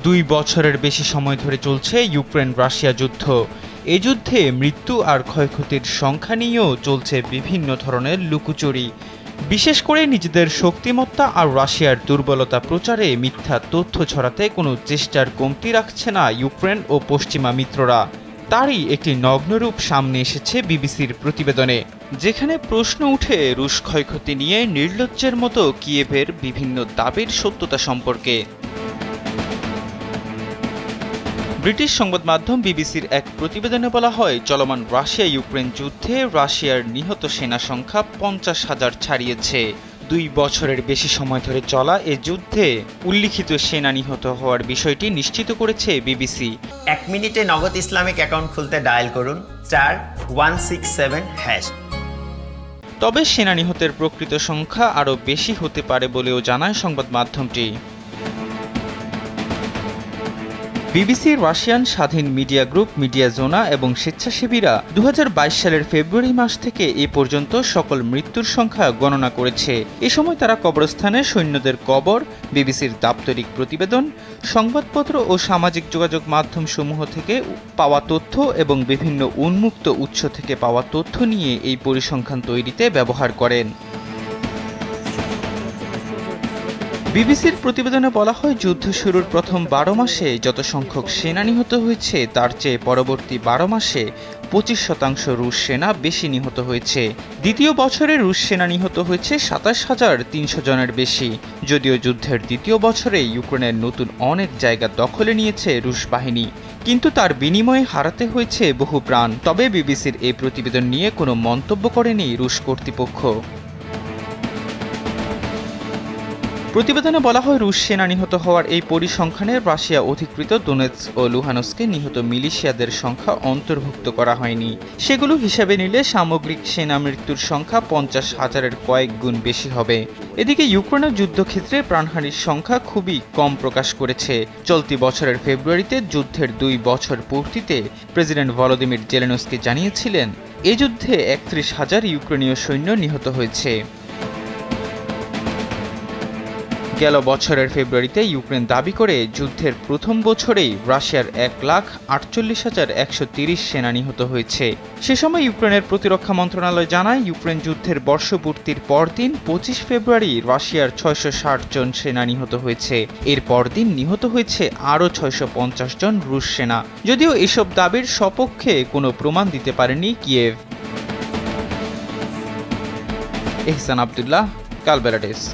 2 বছরের বেশি সময় ধরে চলছে ইউক্রেন রাশিয়া যুদ্ধ। এই যুদ্ধে মৃত্যু আর ক্ষয়ক্ষতির সংখ্যা নিয়েও চলছে বিভিন্ন ধরনের লুকোচুরি। বিশেষ করে নিজেদের শক্তিমত্তা আর রাশিয়ার দুর্বলতা প্রচারে মিথ্যা তথ্য ছড়াতে কোনো চেষ্টার কমতি রাখছে না ইউক্রেন ও পশ্চিমা মিত্ররা। তারই একটি নগ্নরূপ সামনে এসেছে বিবিসির প্রতিবেদনে, যেখানে প্রশ্ন উঠে রুশ ক্ষয়ক্ষতি নিয়ে নির্লজ্জের মতো কিয়েভের বিভিন্ন দাবির সত্যতা সম্পর্কে। ব্রিটিশ সংবাদ মাধ্যম বিবিসির এক প্রতিবেদনে বলা হয়, চলমান রাশিয়া ইউক্রেন যুদ্ধে রাশিয়ার নিহত সেনা সংখ্যা 50,000 ছাড়িয়েছে। 2 বছরের বেশি সময় ধরে চলা এ যুদ্ধে উল্লিখিত সেনা নিহত হওয়ার বিষয়টি নিশ্চিত করেছে বিবিসি। 1 মিনিটে নগদ ইসলামিক অ্যাকাউন্ট খুলতে ডায়াল করুন *167#। তবে সেনা নিহতের প্রকৃত সংখ্যা আরও বেশি হতে পারে বলেও জানায় সংবাদ মাধ্যমটি। বিবিসির রাশিয়ান স্বাধীন মিডিয়া গ্রুপ মিডিয়া জোনা এবং স্বেচ্ছাসেবীরা 2022 সালের ফেব্রুয়ারি মাস থেকে এ পর্যন্ত সকল মৃত্যুর সংখ্যা গণনা করেছে। এ সময় তারা কবরস্থানে সৈন্যদের কবর, বিবিসির দাপ্তরিক প্রতিবেদন, সংবাদপত্র ও সামাজিক যোগাযোগ মাধ্যমসমূহ থেকে পাওয়া তথ্য এবং বিভিন্ন উন্মুক্ত উৎস থেকে পাওয়া তথ্য নিয়ে এই পরিসংখ্যান তৈরিতে ব্যবহার করেন। বিবিসির প্রতিবেদনে বলা হয়, যুদ্ধ শুরুর প্রথম 12 মাসে যত সংখ্যক সেনা নিহত হয়েছে তার চেয়ে পরবর্তী 12 মাসে 25% রুশ সেনা বেশি নিহত হয়েছে। দ্বিতীয় বছরে রুশ সেনা নিহত হয়েছে 27,300 জনের বেশি। যদিও যুদ্ধের দ্বিতীয় বছরে ইউক্রেনের নতুন অনেক জায়গা দখলে নিয়েছে রুশ বাহিনী, কিন্তু তার বিনিময়ে হারাতে হয়েছে বহু প্রাণ। তবে বিবিসির এই প্রতিবেদন নিয়ে কোনো মন্তব্য করেনি রুশ কর্তৃপক্ষ। প্রতিবেদনে বলা হয়, রুশ সেনা নিহত হওয়ার এই পরিসংখ্যানে রাশিয়া অধিকৃত দোনেৎস্ক ও লুহানস্কে নিহত মিলিশিয়াদের সংখ্যা অন্তর্ভুক্ত করা হয়নি। সেগুলো হিসাবে নিলে সামগ্রিক সেনা মৃত্যুর সংখ্যা 50,000-এর কয়েক গুণ বেশি হবে। এদিকে ইউক্রেনের যুদ্ধক্ষেত্রে প্রাণহানির সংখ্যা খুবই কম প্রকাশ করেছে। চলতি বছরের ফেব্রুয়ারিতে যুদ্ধের 2 বছর পূর্তিতে প্রেসিডেন্ট ভলোদিমির জেলেনস্কি জানিয়েছিলেন, এই যুদ্ধে 31,000 ইউক্রেনীয় সৈন্য নিহত হয়েছে। গেল বছরের ফেব্রুয়ারিতে ইউক্রেন দাবি করে যুদ্ধের প্রথম বছরেই রাশিয়ার 1,48,130 সেনা নিহত হয়েছে। সে সময় ইউক্রেনের প্রতিরক্ষা মন্ত্রণালয় জানায়, ইউক্রেন যুদ্ধের বর্ষপূর্তির পরদিন 25 ফেব্রুয়ারি রাশিয়ার 660 জন সেনা নিহত হয়েছে। এর পরদিন নিহত হয়েছে আরও 650 জন রুশ সেনা। যদিও এসব দাবির সপক্ষে কোনো প্রমাণ দিতে পারেনি কিয়েভ। এহসান আব্দুল্লাহ, কালবেরা ডেস্ক।